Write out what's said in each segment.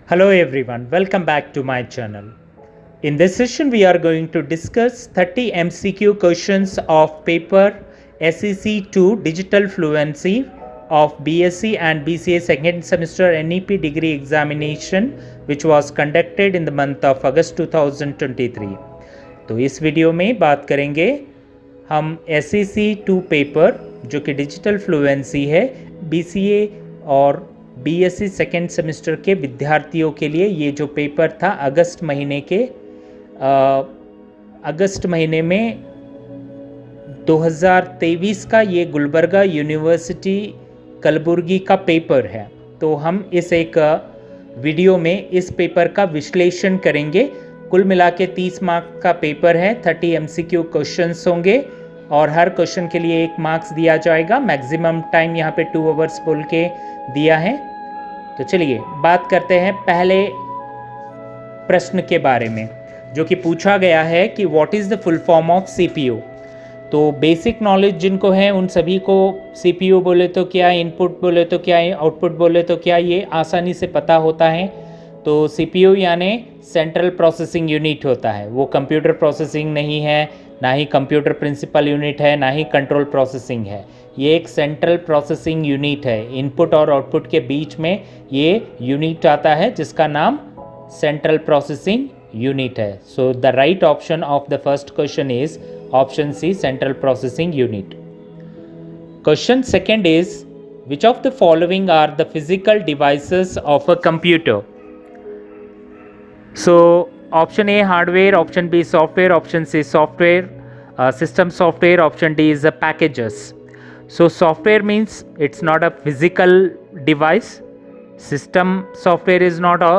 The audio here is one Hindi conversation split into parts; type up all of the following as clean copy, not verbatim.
Hello everyone, welcome back to my channel. In this session we are going to discuss 30 MCQ questions of paper SEC 2 Digital Fluency of BSc and BCA second semester NEP degree examination which was conducted in the month of August 2023. तो इस वीडियो में बात करेंगे हम SEC 2 पेपर जो कि डिजिटल फ्लुएंसी है BCA और बीएससी सेकेंड सेमेस्टर के विद्यार्थियों के लिए ये जो पेपर था अगस्त महीने में 2023 का ये गुलबर्गा यूनिवर्सिटी कलबुर्गी का पेपर है। तो हम इस एक वीडियो में इस पेपर का विश्लेषण करेंगे। कुल मिला के 30 मार्क का पेपर है, 30 MCQ क्वेश्चंस होंगे और हर क्वेश्चन के लिए 1 मार्क्स दिया जाएगा। मैक्सिमम टाइम यहाँ पे 2 आवर्स बोल के दिया है। तो चलिए बात करते हैं पहले प्रश्न के बारे में जो कि पूछा गया है कि what is the full form of CPU। तो बेसिक नॉलेज जिनको है उन सभी को CPU बोले तो क्या, इनपुट बोले तो क्या, आउटपुट बोले तो क्या, ये आसानी से पता होता है। तो CPU यानी सेंट्रल प्रोसेसिंग यूनिट होता है, वो कंप्यूटर प्रोसेसिंग नहीं है, ना ही कंप्यूटर प्रिंसिपल यूनिट है, ना ही कंट्रोल प्रोसेसिंग है। ये एक सेंट्रल प्रोसेसिंग यूनिट है। इनपुट और आउटपुट के बीच में ये यूनिट आता है जिसका नाम सेंट्रल प्रोसेसिंग यूनिट है। So the right option of the first question is option C, central processing unit. Question second is which of the following are the physical devices of a computer. So option A hardware, option B software, option C software, system software, option D is the packages. So software means it's not a physical device, system software is not a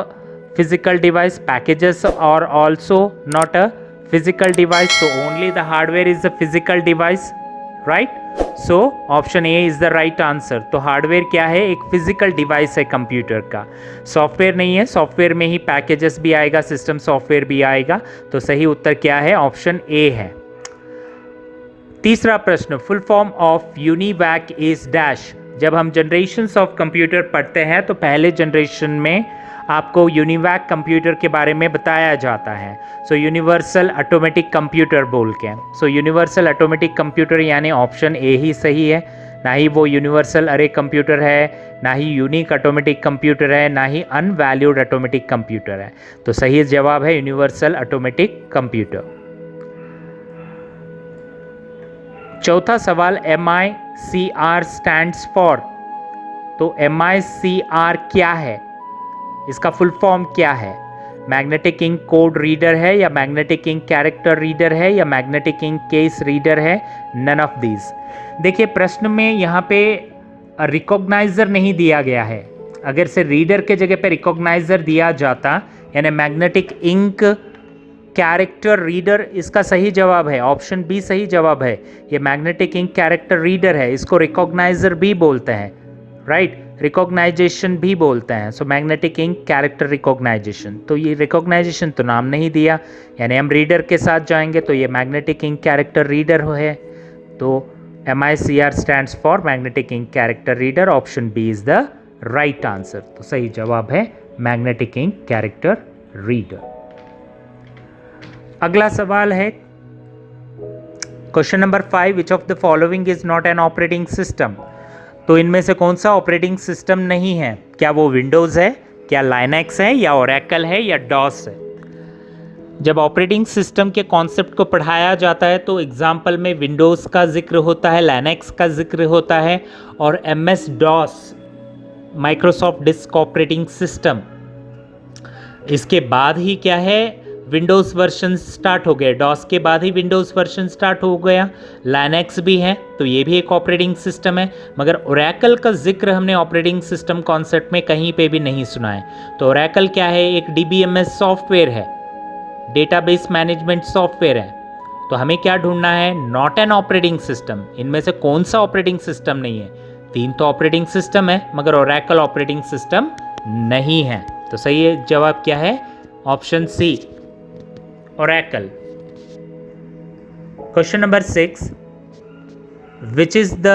physical device, packages are also not a physical device, so only the hardware is a physical device, right? So option A is the right answer. तो हार्डवेयर क्या है, एक फिजिकल डिवाइस है कंप्यूटर का, सॉफ्टवेयर नहीं है। सॉफ्टवेयर में ही पैकेजेस भी आएगा, सिस्टम सॉफ्टवेयर भी आएगा। तो सही उत्तर क्या है, ऑप्शन ए है। तीसरा प्रश्न, full form of UNIVAC is dash. जब हम जनरेशंस ऑफ कंप्यूटर पढ़ते हैं तो पहले जनरेशन में आपको यूनिवैक कंप्यूटर के बारे में बताया जाता है। सो यूनिवर्सल ऑटोमेटिक कंप्यूटर बोल के। सो यूनिवर्सल ऑटोमेटिक कंप्यूटर यानी ऑप्शन ए ही सही है। ना ही वो यूनिवर्सल अरे कंप्यूटर है, ना ही यूनिक ऑटोमेटिक कंप्यूटर है, ना ही अनवैल्यूड ऑटोमेटिक कंप्यूटर है। तो सही जवाब है यूनिवर्सल ऑटोमेटिक कंप्यूटर। चौथा सवाल, MICR स्टैंड्स फॉर। तो MICR क्या है, इसका फुल फॉर्म क्या है? मैग्नेटिक इंक कोड रीडर है, या मैग्नेटिक इंक कैरेक्टर रीडर है, या मैग्नेटिक इंक केस रीडर है? None of these. देखिए प्रश्न में यहाँ पे रिकॉग्नाइजर नहीं दिया गया है। अगर से रीडर के जगह पे रिकॉग्नाइजर दिया जाता यानी मैग्नेटिक इंक कैरेक्टर रीडर, इसका सही जवाब है ऑप्शन बी सही जवाब है। ये मैग्नेटिक इंक कैरेक्टर रीडर है, इसको रिकॉग्नाइजर भी बोलते हैं, राइट, रिकॉग्नाइजेशन भी बोलते हैं। So magnetic ink character recognisation. तो ये रिकॉग्नाइजेशन तो नाम नहीं दिया, यानी हम रीडर के साथ जाएंगे तो ये मैग्नेटिक इंक कैरेक्टर रीडर है। तो MICR stands for magnetic ink character reader, option B is the right answer. तो सही जवाब है मैग्नेटिक इंक कैरेक्टर रीडर। अगला सवाल है question number 5, which of the following is not an operating system. तो इनमें से कौन सा ऑपरेटिंग सिस्टम नहीं है? क्या वो विंडोज़ है, क्या लाइनक्स है, या ओरेकल है, या डॉस है? जब ऑपरेटिंग सिस्टम के कॉन्सेप्ट को पढ़ाया जाता है तो एग्जाम्पल में विंडोज़ का जिक्र होता है, लाइनक्स का जिक्र होता है, और MS DOS Microsoft disk operating system. इसके बाद ही क्या है, विंडोज़ वर्जन स्टार्ट हो गए। डॉस के बाद ही विंडोज़ वर्जन स्टार्ट हो गया। लाइनक्स भी है, तो ये भी एक ऑपरेटिंग सिस्टम है, मगर ओरेकल का जिक्र हमने ऑपरेटिंग सिस्टम कॉन्सेप्ट में कहीं पे भी नहीं सुना है। तो ओरेकल क्या है, एक DBMS सॉफ्टवेयर है, डेटाबेस मैनेजमेंट सॉफ्टवेयर है। तो हमें क्या ढूंढना है, नॉट एन ऑपरेटिंग सिस्टम। इनमें से कौन सा ऑपरेटिंग सिस्टम नहीं है? 3 तो ऑपरेटिंग सिस्टम है, मगर ओरेकल ऑपरेटिंग सिस्टम नहीं है। तो सही जवाब क्या है, option C, Oracle. Question number 6, which is the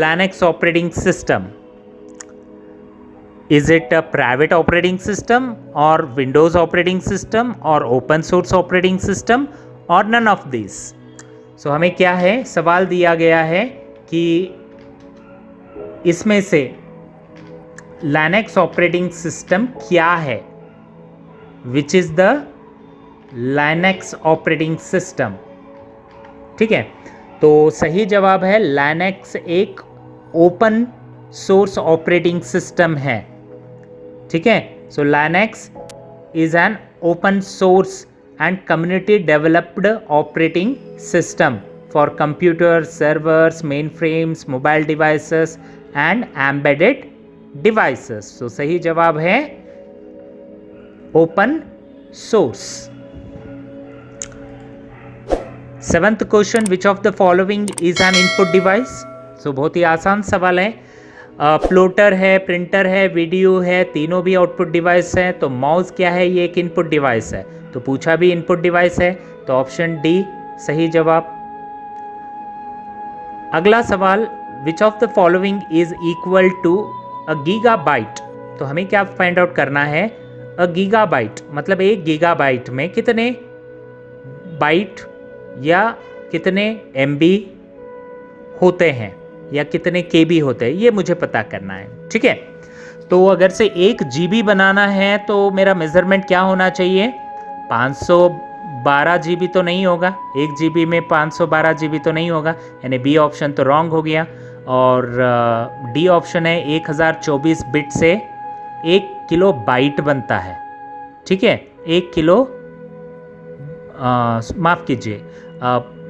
Linux operating system? Is it a private operating system or Windows operating system or open source operating system or none of these? So हमें क्या है, सवाल दिया गया है कि इसमें से Linux ऑपरेटिंग सिस्टम क्या है, which is the Linux operating system. ठीक है, तो सही जवाब है Linux एक ओपन सोर्स ऑपरेटिंग सिस्टम है. ठीक है, so Linux is an open source and community developed operating system for computer, servers, mainframes, mobile devices and embedded devices. So सही जवाब है open source. Seventh question, which of the following is an input device. So बहुत ही आसान सवाल है. प्लॉटर है, प्रिंटर है, वीडियो है, तीनों भी आउटपुट डिवाइस है. तो माउस क्या है, ये एक इनपुट डिवाइस है. तो पूछा भी इनपुट डिवाइस है, तो ऑप्शन डी सही जवाब. अगला सवाल, which of the following is equal to a gigabyte. तो हमें क्या फाइंड आउट करना है, अ गीगाबाइट मतलब 1 गीगाबाइट में कितने बाइट या कितने एमबी होते हैं या कितने केबी होते हैं, ये मुझे पता करना है. ठीक है, तो अगर से 1 जीबी बनाना है तो मेरा मेजरमेंट क्या होना चाहिए, 512 जीबी तो नहीं होगा. 1 जीबी में 512 जीबी तो नहीं होगा, यानी बी ऑप्शन तो रॉन्ग हो गया. और डी ऑप्शन है 1024 बिट से 1 किलो बाइट बनता है. ठीक है, 1 किलो माफ़ कीजिए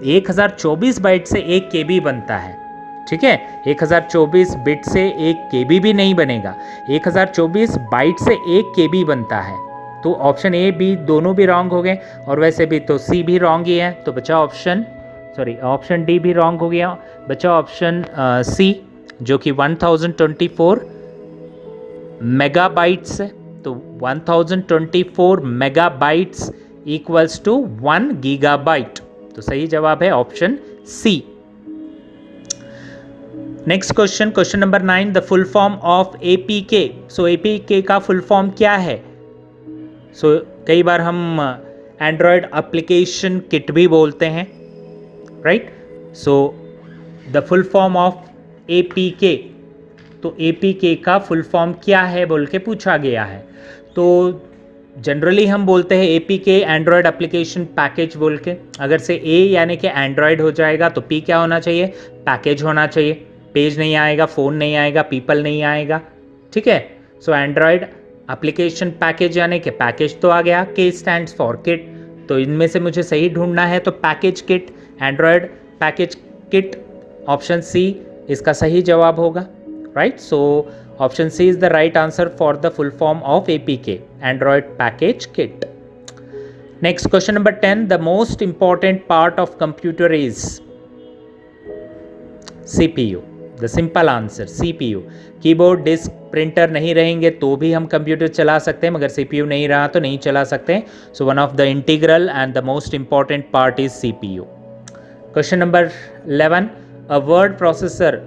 1024 बाइट से 1 केबी बनता है. ठीक है, 1024 बिट से 1 केबी भी नहीं बनेगा, 1024 बाइट से 1 केबी बनता है. तो ऑप्शन ए बी दोनों भी रॉन्ग हो गए, और वैसे भी तो सी भी रॉन्ग ही है. तो बचा ऑप्शन डी भी रॉन्ग हो गया. बचा ऑप्शन सी जो कि 1024 मेगाबाइट्स है. तो 1024 मेगाबाइट्स इक्वल्स टू 1 गीगाबाइट. तो सही जवाब है option C. Next question, question number 9, the full form of APK. So APK का फुल फॉर्म क्या है. सो कई बार हम एंड्रॉयड एप्लीकेशन किट भी बोलते हैं, right. So the full form of APK. तो APK का फुल फॉर्म क्या है बोल के पूछा गया है. तो जनरली हम बोलते हैं APK एंड्रॉयड एप्लीकेशन पैकेज बोल के. अगर से A यानी कि एंड्रॉयड हो जाएगा तो P क्या होना चाहिए, पैकेज होना चाहिए. पेज नहीं आएगा, फ़ोन नहीं आएगा, पीपल नहीं आएगा. ठीक है, सो एंड्रॉयड एप्लीकेशन पैकेज यानी कि पैकेज तो आ गया. K stands for kit. तो इनमें से मुझे सही ढूंढना है, तो package kit, android package kit, option C इसका सही जवाब होगा, right. So option C is the right answer for the full form of APK, android package kit. Next question number 10, the most important part of computer is CPU. The simple answer CPU. Keyboard, disk, printer नहीं रहेंगे तो भी हम कंप्यूटर चला सकते हैं, मगर CPU नहीं रहा तो नहीं चला सकते. So one of the integral and the most important part is CPU. Question number 11, a word processor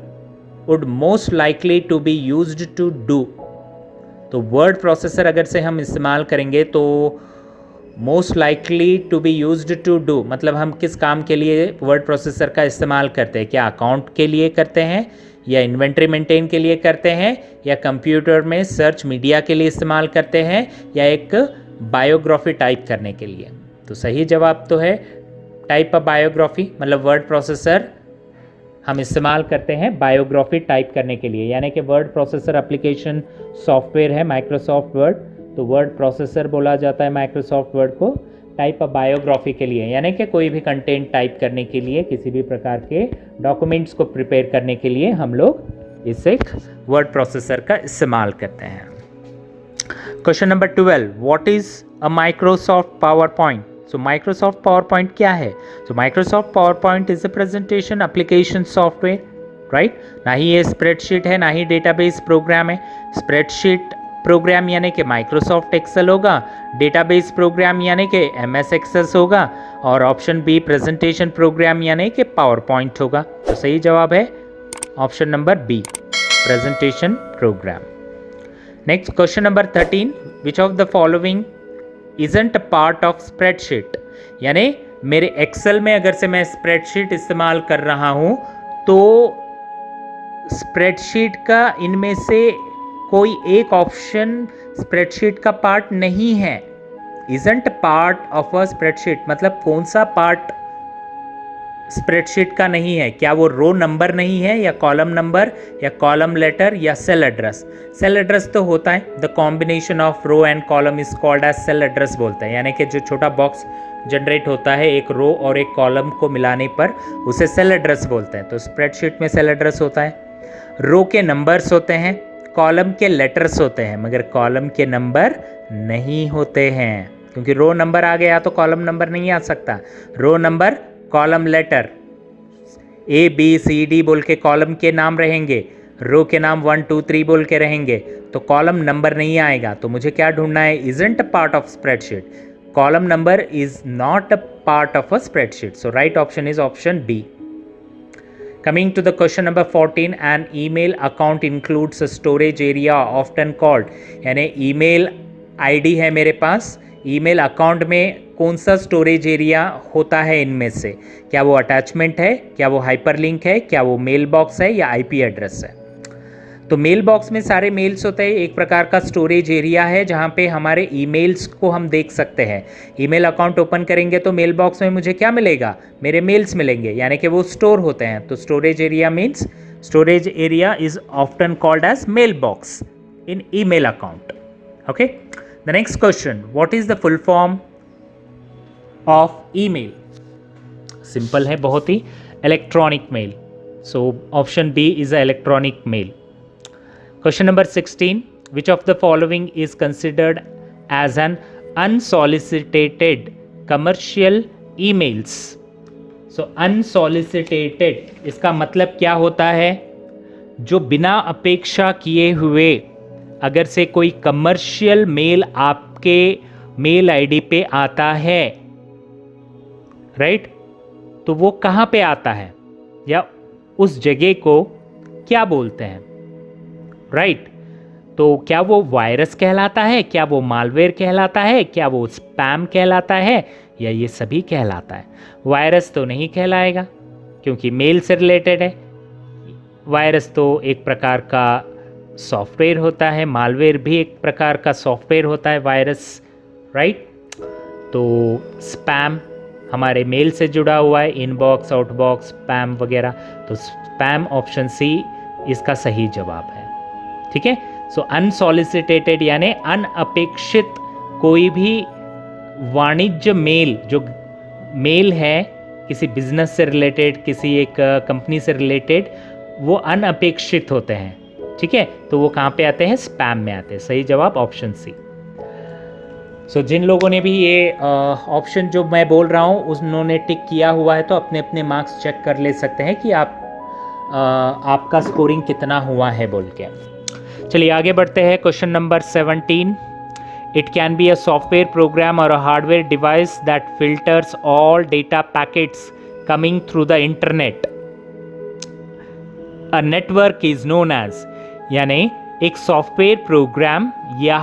would most likely to be used to do. तो वर्ड प्रोसेसर अगर से हम इस्तेमाल करेंगे तो most likely to be used to do मतलब हम किस काम के लिए वर्ड प्रोसेसर का इस्तेमाल करते हैं. क्या अकाउंट के लिए करते हैं, या इन्वेंट्री मेंटेन के लिए करते हैं, या कंप्यूटर में सर्च मीडिया के लिए इस्तेमाल करते हैं, या एक बायोग्राफी टाइप करने के लिए. तो सही जवाब तो है टाइप ऑफ बायोग्राफी, मतलब वर्ड प्रोसेसर हम इस्तेमाल करते हैं बायोग्राफी टाइप करने के लिए. यानी कि वर्ड प्रोसेसर एप्लीकेशन सॉफ्टवेयर है माइक्रोसॉफ्ट वर्ड, तो वर्ड प्रोसेसर बोला जाता है माइक्रोसॉफ्ट वर्ड को टाइप ऑफ बायोग्राफी के लिए. यानी कि कोई भी कंटेंट टाइप करने के लिए, किसी भी प्रकार के डॉक्यूमेंट्स को प्रिपेयर करने के लिए हम लोग इस एक वर्ड प्रोसेसर का इस्तेमाल करते हैं. Question number 12, what is a Microsoft power point. So Microsoft power point क्या है. सो Microsoft power point is a presentation application software, right. ना ही ये स्प्रेडशीट है, ना ही डेटाबेस प्रोग्राम है. स्प्रेडशीट प्रोग्राम यानी कि माइक्रोसॉफ्ट एक्सेल होगा, डेटाबेस प्रोग्राम यानी कि MS एक्सेस होगा, और ऑप्शन बी प्रेजेंटेशन प्रोग्राम यानी कि पावर पॉइंट होगा. तो सही जवाब है option number B, presentation program. Next question number 13, which of the following isn't part of spreadsheet, यानी मेरे एक्सेल में अगर से मैं स्प्रेडशीट इस्तेमाल कर रहा हूं तो स्प्रेडशीट का इनमें से कोई एक ऑप्शन स्प्रेडशीट का पार्ट नहीं है। Isn't part of a spreadsheet मतलब कौन सा पार्ट स्प्रेडशीट का नहीं है? क्या वो रो नंबर नहीं है, या कॉलम नंबर, या कॉलम लेटर, या सेल एड्रेस? सेल एड्रेस तो होता है, the combination of row and column is called as cell address बोलते हैं, यानी कि जो छोटा बॉक्स जनरेट होता है एक रो और एक कॉलम को मिलाने पर उसे सेल एड्रेस बोलते हैं। तो स्प्रेडशीट में सेल एड्रेस होता है, रो के नंबर्स होते हैं, कॉलम के लेटर्स होते हैं, मगर कॉलम के नंबर नहीं होते हैं, क्योंकि रो नंबर आ गया तो कॉलम नंबर नहीं आ सकता। Row number, column letter, ABCD बोल के कॉलम के नाम रहेंगे, रो के नाम 1 2 3 बोल के रहेंगे, तो कॉलम नंबर नहीं आएगा। तो मुझे क्या ढूंढना है? Isn't part of spreadsheet, column number is not a part of a spreadsheet, so right option is option B. Coming to the question number 14, an email account includes a storage area often called, यानी email ID है मेरे पास, ईमेल अकाउंट में कौन सा स्टोरेज एरिया होता है इनमें से? क्या वो अटैचमेंट है, क्या वो हाइपरलिंक है, क्या वो मेल बॉक्स है, या IP एड्रेस है? तो मेल बॉक्स में सारे मेल्स होते हैं, एक प्रकार का स्टोरेज एरिया है जहाँ पे हमारे ईमेल्स को हम देख सकते हैं। ईमेल अकाउंट ओपन करेंगे तो मेल बॉक्स में मुझे क्या मिलेगा? मेरे मेल्स मिलेंगे, यानी कि वो स्टोर होते हैं। तो storage area means storage area is often called as mailbox in email account. Okay, the next question, what is the full form of email? Simple है बहुत ही, electronic mail. So option B is a electronic mail. Question number 16, which of the following is considered as an unsolicited commercial emails? So unsolicited इसका मतलब क्या होता है? जो बिना अपेक्षा किए हुए अगर से कोई कमर्शियल मेल आपके मेल आईडी पे आता है, राइट, तो वो कहाँ पे आता है या उस जगह को क्या बोलते हैं? राइट, तो क्या वो वायरस कहलाता है, क्या वो मालवेयर कहलाता है, क्या वो स्पैम कहलाता है, या ये सभी कहलाता है? वायरस तो नहीं कहलाएगा क्योंकि मेल से रिलेटेड है। वायरस तो एक प्रकार का सॉफ्टवेयर होता है, मालवेयर भी एक प्रकार का सॉफ्टवेयर होता है, वायरस, राइट। तो स्पैम हमारे मेल से जुड़ा हुआ है, इनबॉक्स, आउटबॉक्स, स्पैम वगैरह, तो स्पैम ऑप्शन सी इसका सही जवाब है। ठीक है, सो अनसॉलिसिटेटेड यानी अनअपेक्षित कोई भी वाणिज्य मेल, जो मेल है किसी बिजनेस से रिलेटेड, किसी एक कंपनी से रिलेटेड, वो अनअपेक्षित होते हैं। ठीक है, तो वो कहाँ पे आते हैं? स्पैम में आते हैं। सही जवाब ऑप्शन सी। सो जिन लोगों ने भी ये ऑप्शन जो मैं बोल रहा हूँ उन्होंने टिक किया हुआ है, तो अपने अपने मार्क्स चेक कर ले सकते हैं कि आपका स्कोरिंग कितना हुआ है बोल के। चलिए आगे बढ़ते हैं। Question number 17, it can be a software program और a hardware device that filters all data packets coming through the internet. A network is known as, यानी एक सॉफ्टवेयर प्रोग्राम या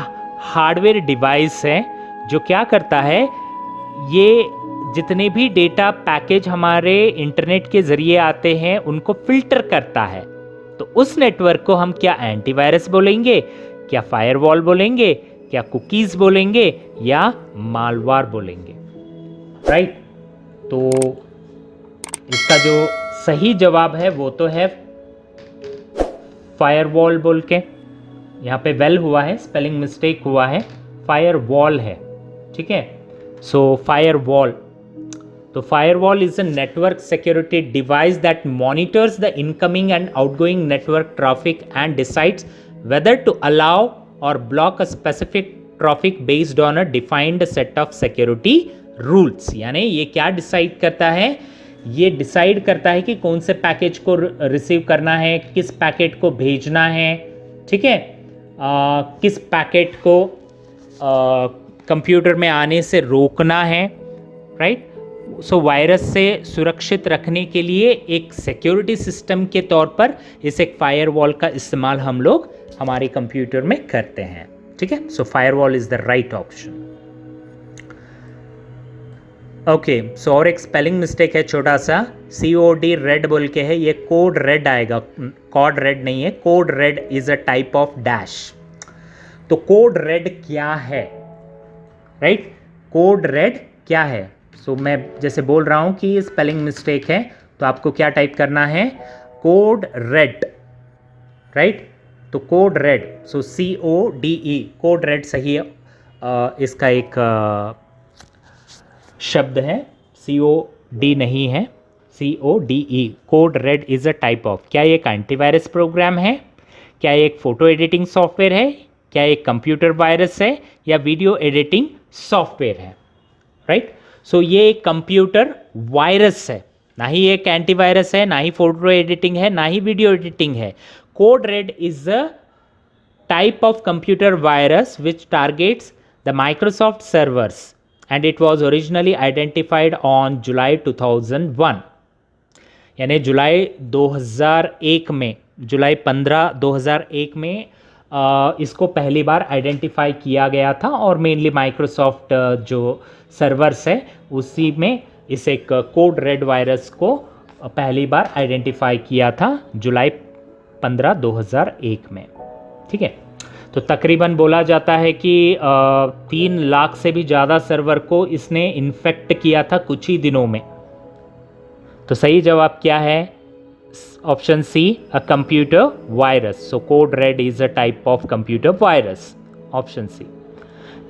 हार्डवेयर डिवाइस है जो क्या करता है, ये जितने भी डेटा पैकेज हमारे इंटरनेट के जरिए आते हैं उनको फिल्टर करता है। तो उस नेटवर्क को हम क्या एंटीवायरस बोलेंगे, क्या फायरवॉल बोलेंगे, क्या कुकीज बोलेंगे, या मालवार बोलेंगे? राइट, तो इसका जो सही जवाब है वो तो है फायरवॉल बोल के। यहाँ पे वेल हुआ है, स्पेलिंग मिस्टेक हुआ है, फायरवॉल है। ठीक है, सो फायरवॉल, तो firewall is a network security device that monitors the incoming and outgoing network traffic and decides whether to allow और block a specific traffic based on a defined set of security rules. यानी ये क्या डिसाइड करता है? ये डिसाइड करता है कि कौन से पैकेज को रिसीव करना है, किस पैकेट को भेजना है, ठीक है, किस पैकेट को कंप्यूटर में आने से रोकना है, राइट। सो वायरस से सुरक्षित रखने के लिए एक सिक्योरिटी सिस्टम के तौर पर इस एक फायरवॉल का इस्तेमाल हम लोग हमारे कंप्यूटर में करते हैं। ठीक है, so firewall is the right option. Okay, so और एक स्पेलिंग मिस्टेक है छोटा सा, COD रेड बोल के है, ये कोड रेड आएगा, कॉड रेड नहीं है, code red is a type of dash. तो कोड रेड क्या है, राइट? कोड रेड क्या है? सो मैं जैसे बोल रहा हूं कि स्पेलिंग मिस्टेक है, तो आपको क्या टाइप करना है? Code red, right? तो कोड रेड, सो CODE, कोड रेड सही है, इसका एक शब्द है, COD नहीं है, CODE, code red is a type of. क्या ये एक एंटीवायरस प्रोग्राम है? क्या ये एक फोटो एडिटिंग सॉफ्टवेयर है? क्या एक कंप्यूटर वायरस है या वीडियो एडिटिंग सॉफ्टवेयर है, राइट? सो ये एक कंप्यूटर वायरस है, ना ही एक एंटीवायरस है, ना ही फोटो एडिटिंग है, ना ही वीडियो एडिटिंग है। Code red is a type of computer virus which targets the Microsoft servers and it was originally identified on July 2001, यानी जुलाई 2001 में, जुलाई 15 2001 में इसको पहली बार आइडेंटिफाई किया गया था और मेनली माइक्रोसॉफ्ट जो सर्वर्स है उसी में इस एक कोड रेड वायरस को पहली बार आइडेंटिफाई किया था जुलाई 15 2001 में। ठीक है, तो तकरीबन बोला जाता है कि 3 लाख से भी ज़्यादा सर्वर को इसने इन्फेक्ट किया था कुछ ही दिनों में। तो सही जवाब क्या है? Option C, a computer virus. So code red is a type of computer virus, option C.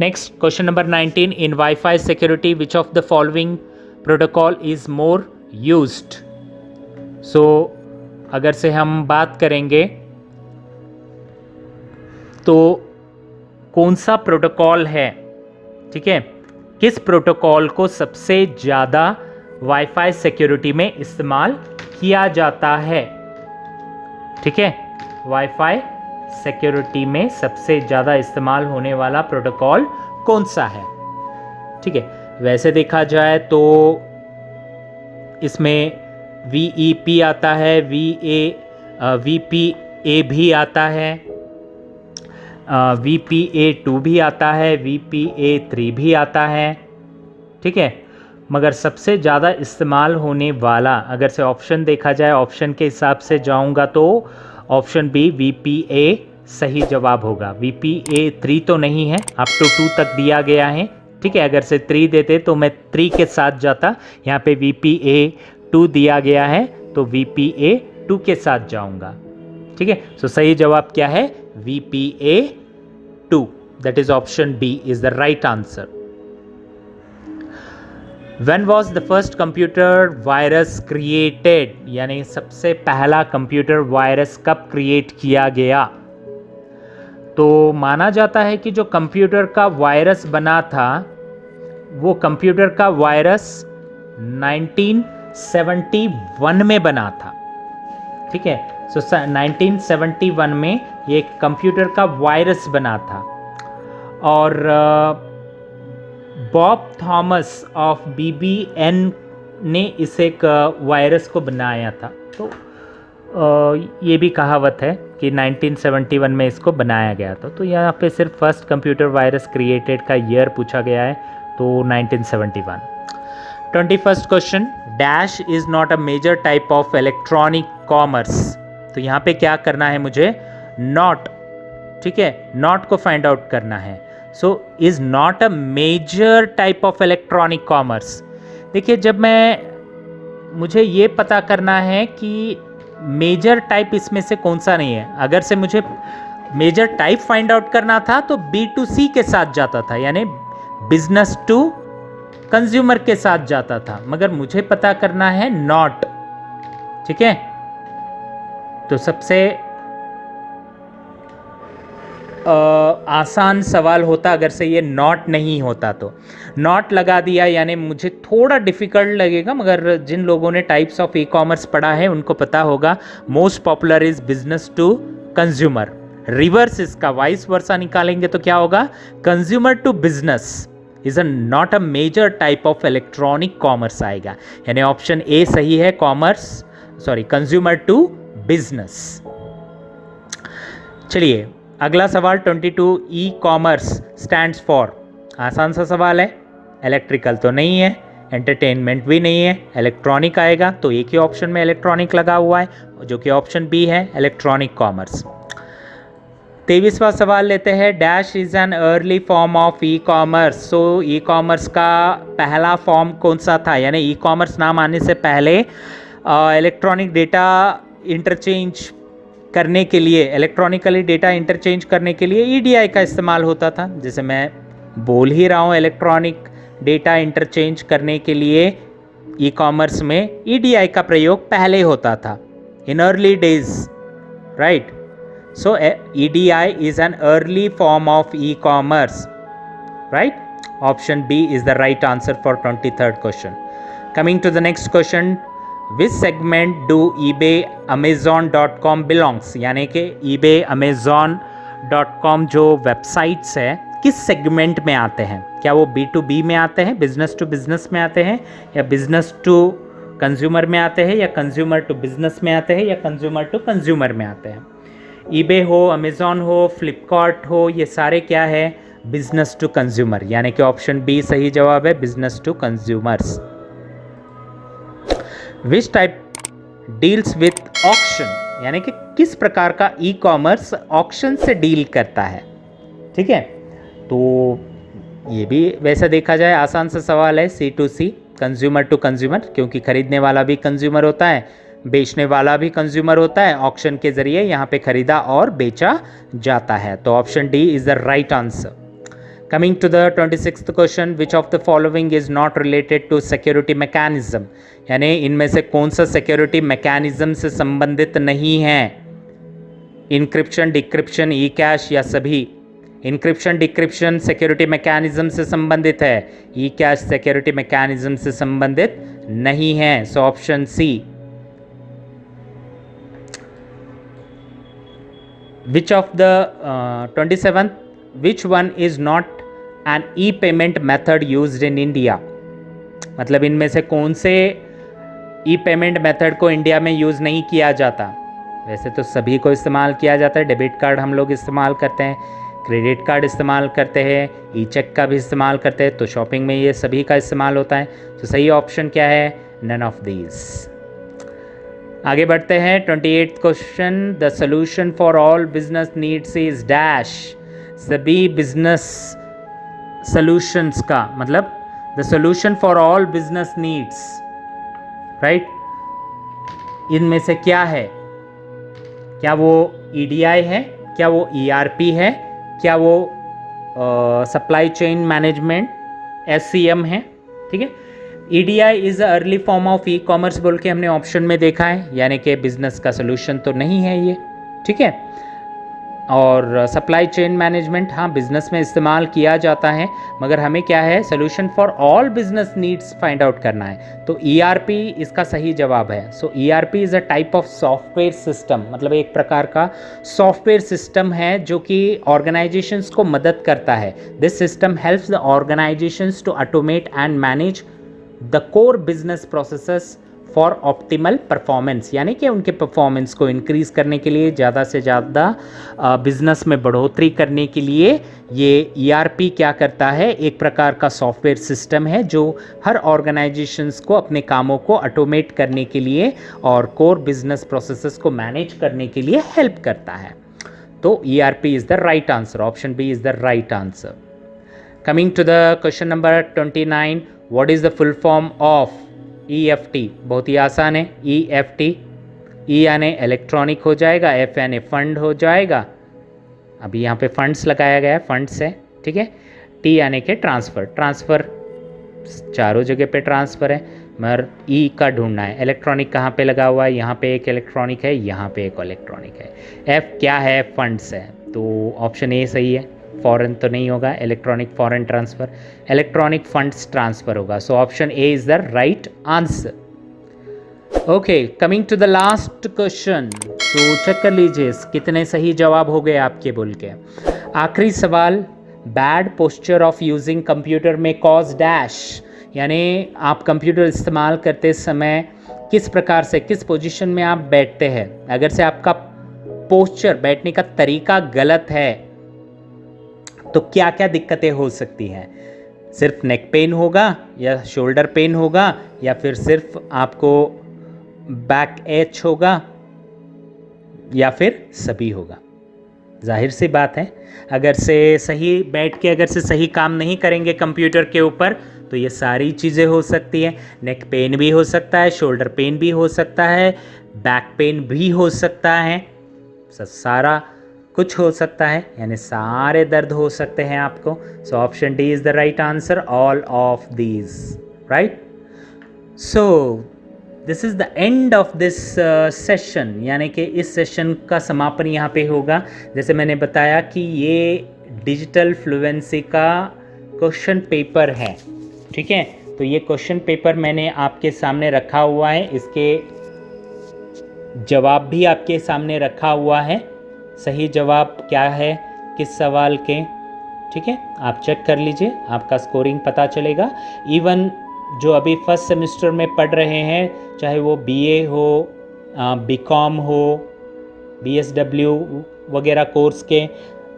Next question number 19, in wifi security which of the following protocol is more used? So अगर से हम बात करेंगे तो कौन सा प्रोटोकॉल है, ठीक है, किस प्रोटोकॉल को सबसे ज़्यादा वाईफाई सिक्योरिटी में इस्तेमाल किया जाता है? ठीक है, वाईफाई सिक्योरिटी में सबसे ज़्यादा इस्तेमाल होने वाला प्रोटोकॉल कौन सा है? ठीक है, वैसे देखा जाए तो इसमें VEP आता है, VPA भी आता है, VPA2 भी आता है, VPA3 भी आता है। ठीक है, मगर सबसे ज़्यादा इस्तेमाल होने वाला, अगर से ऑप्शन देखा जाए, ऑप्शन के हिसाब से जाऊंगा तो ऑप्शन बी VPA सही जवाब होगा। VPA3 तो नहीं है, अप टू 2 तक दिया गया है। ठीक है, अगर से 3 देते तो मैं 3 के साथ जाता, यहाँ पे VPA2 दिया गया है तो VPA2 के साथ जाऊंगा। ठीक है, सो सही जवाब क्या है? VPA2, that is option B is the right answer. When was the first computer virus created? यानी सबसे पहला कंप्यूटर वायरस कब क्रिएट किया गया? तो माना जाता है कि जो कंप्यूटर का वायरस बना था वो कंप्यूटर का वायरस 1971 में बना था। ठीक है, सो 1971 में ये कंप्यूटर का वायरस बना था और बॉब थॉमस ऑफ BBN ने इस एक वायरस को बनाया था। तो ये भी कहावत है कि 1971 में इसको बनाया गया था। तो यहाँ पे सिर्फ फर्स्ट कंप्यूटर वायरस क्रिएटेड का ईयर पूछा गया है, तो 1971। 21st question, dash is not a major type of electronic commerce. तो यहाँ पे क्या करना है मुझे? नॉट, ठीक है, नॉट को फाइंड आउट करना है। So is not a major type of electronic commerce. देखिए, जब मुझे ये पता करना है कि मेजर टाइप इसमें से कौन सा नहीं है। अगर से मुझे मेजर टाइप फाइंड आउट करना था तो B2C के साथ जाता था, यानी बिजनेस टू कंज्यूमर के साथ जाता था, मगर मुझे पता करना है नॉट। ठीक है, तो सबसे आसान सवाल होता अगर से ये नॉट नहीं होता, तो नॉट लगा दिया, यानी मुझे थोड़ा डिफिकल्ट लगेगा, मगर जिन लोगों ने टाइप्स ऑफ ई कॉमर्स पढ़ा है उनको पता होगा most popular is business to consumer. Reverse इसका वाइस वर्सा निकालेंगे तो क्या होगा? Consumer to business is a not a major type of electronic commerce आएगा, यानी ऑप्शन ए सही है, कंज्यूमर टू बिजनेस। चलिए अगला सवाल 22, ई कॉमर्स स्टैंड्स फॉर। आसान सा सवाल है, इलेक्ट्रिकल तो नहीं है, एंटरटेनमेंट भी नहीं है, इलेक्ट्रॉनिक आएगा, तो एक ही ऑप्शन में इलेक्ट्रॉनिक लगा हुआ है जो कि ऑप्शन बी है, इलेक्ट्रॉनिक कॉमर्स। 23वां सवाल लेते हैं, dash is an early form of e commerce. So e commerce का पहला फॉर्म कौन सा था, यानी ई कॉमर्स नाम आने से पहले इलेक्ट्रॉनिक डेटा इंटरचेंज करने के लिए, इलेक्ट्रॉनिकली डेटा इंटरचेंज करने के लिए ईडीआई का इस्तेमाल होता था। जैसे मैं बोल ही रहा हूँ, इलेक्ट्रॉनिक डेटा इंटरचेंज करने के लिए ई कॉमर्स में ईडीआई का प्रयोग पहले होता था, in early days, right. So EDI is an early form of e commerce, right. Option B is the right answer for 23rd question. Coming to the next question, which segment do eBay amazon.com belongs, यानी कि eBay amazon.com जो वेबसाइट्स है किस सेगमेंट में आते हैं? क्या वो B2B में आते हैं, बिजनेस टू बिजनेस में आते हैं, या बिजनेस टू कंज्यूमर में आते हैं, या कंज्यूमर टू बिजनेस में आते हैं, या कंज्यूमर टू कंज्यूमर में आते हैं? eBay हो, अमेजॉन हो, फ्लिपकार्ट हो, ये सारे क्या है, बिजनेस टू कंज्यूमर, यानी कि ऑप्शन बी सही जवाब है, business to consumers. Which type deals with auction, यानी कि किस प्रकार का ई कॉमर्स ऑक्शन से डील करता है, ठीक है। तो ये भी वैसा देखा जाए आसान सा सवाल है, C2C, कंज्यूमर टू कंज्यूमर, क्योंकि खरीदने वाला भी कंज्यूमर होता है, बेचने वाला भी कंज्यूमर होता है, ऑक्शन के जरिए यहाँ पे खरीदा और बेचा जाता है। तो option D is the right answer. Coming to the 26th question, which of the following is not related to security mechanism, यानी इनमें से कौन सा सिक्योरिटी मैकेनिज्म से संबंधित नहीं है? इंक्रिप्शन, डिक्रिप्शन, ई कैश या सभी? इंक्रिप्शन डिक्रिप्शन सिक्योरिटी मैकेनिज्म से संबंधित है, ई कैश सिक्योरिटी मैकेनिज्म से संबंधित नहीं है। So option C. Which of the 27th, which one is not an e payment method used in India, मतलब इनमें से कौन से ई पेमेंट मेथड को इंडिया में यूज़ नहीं किया जाता? वैसे तो सभी को इस्तेमाल किया जाता है, डेबिट कार्ड हम लोग इस्तेमाल करते हैं, क्रेडिट कार्ड इस्तेमाल करते हैं, ई चेक का भी इस्तेमाल करते हैं, तो शॉपिंग में ये सभी का इस्तेमाल होता है। तो सही ऑप्शन क्या है? None of these. आगे बढ़ते हैं, 28th question, the solution for all business needs is dash. सभी बिजनेस सॉल्यूशंस का मतलब the solution for all business needs, right, इनमें से क्या है? क्या वो ईडीआई है, क्या वो ईआरपी है, क्या वो सप्लाई चेन मैनेजमेंट एससीएम है? ठीक है, EDI is a early form of e commerce बोल के हमने ऑप्शन में देखा है, यानी कि बिजनेस का सोल्यूशन तो नहीं है ये, ठीक है। और सप्लाई चेन मैनेजमेंट, हाँ, बिजनेस में इस्तेमाल किया जाता है, मगर हमें क्या है, solution for all business needs find out करना है। तो ईआरपी इसका सही जवाब है। So ERP is a type of software system, मतलब एक प्रकार का सॉफ्टवेयर सिस्टम है जो कि ऑर्गेनाइजेशंस को मदद करता है। This system helps the organisations to automate and manage the core business processes for optimal performance, यानी कि उनके परफॉर्मेंस को इंक्रीज करने के लिए, ज़्यादा से ज़्यादा बिजनेस में बढ़ोतरी करने के लिए ये ईआरपी क्या करता है, एक प्रकार का सॉफ्टवेयर सिस्टम है जो हर ऑर्गेनाइजेशंस को अपने कामों को ऑटोमेट करने के लिए और कोर बिजनेस प्रोसेसेस को मैनेज करने के लिए हेल्प करता है। तो ERP is the right answer, option B is the right answer. Coming to the question number 29, what is the full form of EFT? बहुत ही आसान है, EFT, E यानी इलेक्ट्रॉनिक हो जाएगा, F यानी फंड हो जाएगा, अभी यहाँ पे फंड्स लगाया गया है, फंड्स है, ठीक है। T यानी कि ट्रांसफ़र, ट्रांसफ़र चारों जगह पे ट्रांसफ़र है, मगर E का ढूंढना है। इलेक्ट्रॉनिक कहाँ पे लगा हुआ है? यहाँ पे एक इलेक्ट्रॉनिक है, यहाँ पे एक इलेक्ट्रॉनिक है। F क्या है? फंड्स है, तो ऑप्शन ए सही है। फॉरेन तो नहीं होगा, electronic foreign transfer, electronic funds transfer होगा। So option A is the right answer. Okay, coming to the last question, तो चेक कर लीजिए कितने सही जवाब हो गए आपके बोल के। आखिरी सवाल, bad posture of using computer में कॉज डैश, यानी आप कंप्यूटर इस्तेमाल करते समय किस प्रकार से, किस पोजीशन में आप बैठते हैं। अगर से आपका पोस्चर, बैठने का तरीका गलत है तो क्या क्या दिक्कतें हो सकती हैं? सिर्फ नेक पेन होगा या शोल्डर पेन होगा या फिर सिर्फ आपको बैक एच होगा या फिर सभी होगा? जाहिर सी बात है, अगर से सही बैठ के अगर से सही काम नहीं करेंगे कंप्यूटर के ऊपर तो ये सारी चीज़ें हो सकती हैं। नेक पेन भी हो सकता है, शोल्डर पेन भी हो सकता है, बैक पेन भी हो सकता है, सारा कुछ हो सकता है, यानी सारे दर्द हो सकते हैं आपको। So option D is the right answer, all of these, right. So this is the end of this session, यानी कि इस सेशन का समापन यहाँ पे होगा। जैसे मैंने बताया कि ये डिजिटल फ्लुएंसी का क्वेश्चन पेपर है, ठीक है। तो ये क्वेश्चन पेपर मैंने आपके सामने रखा हुआ है, इसके जवाब भी आपके सामने रखा हुआ है। सही जवाब क्या है किस सवाल के, ठीक है, आप चेक कर लीजिए, आपका स्कोरिंग पता चलेगा। इवन जो अभी फर्स्ट सेमेस्टर में पढ़ रहे हैं, चाहे वो बीए हो, बीकॉम हो, बीएसडब्ल्यू वगैरह कोर्स के,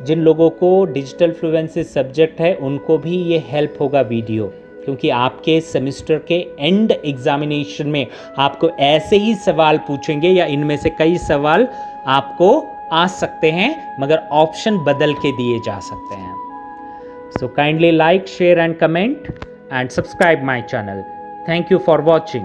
जिन लोगों को डिजिटल फ्लुएंसी सब्जेक्ट है उनको भी ये हेल्प होगा वीडियो, क्योंकि आपके सेमेस्टर के एंड एग्जामिनेशन में आपको ऐसे ही सवाल पूछेंगे या इनमें से कई सवाल आपको आ सकते हैं, मगर ऑप्शन बदल के दिए जा सकते हैं। So kindly like, share and comment and subscribe my channel. Thank you for watching.